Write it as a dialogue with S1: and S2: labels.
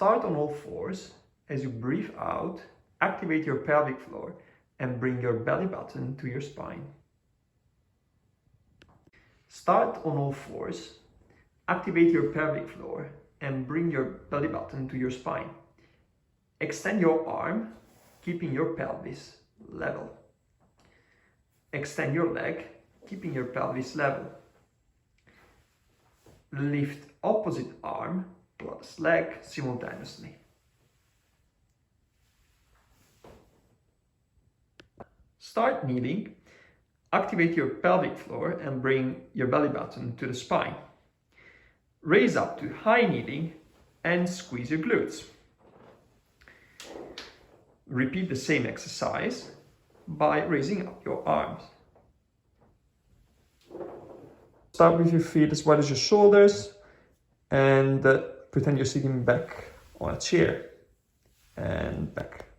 S1: Start on all fours. As you breathe out, activate your pelvic floor and bring your belly button to your spine. Start on all fours. Activate your pelvic floor and bring your belly button to your spine. Extend your arm, keeping your pelvis level. Extend your leg, keeping your pelvis level. Lift opposite arm plus leg simultaneously. Start kneeling. Activate your pelvic floor and bring your belly button to the spine. Raise up to high kneeling and squeeze your glutes. Repeat the same exercise by raising up your arms. Start with your feet as wide as your shoulders and pretend you're sitting back on a chair and back.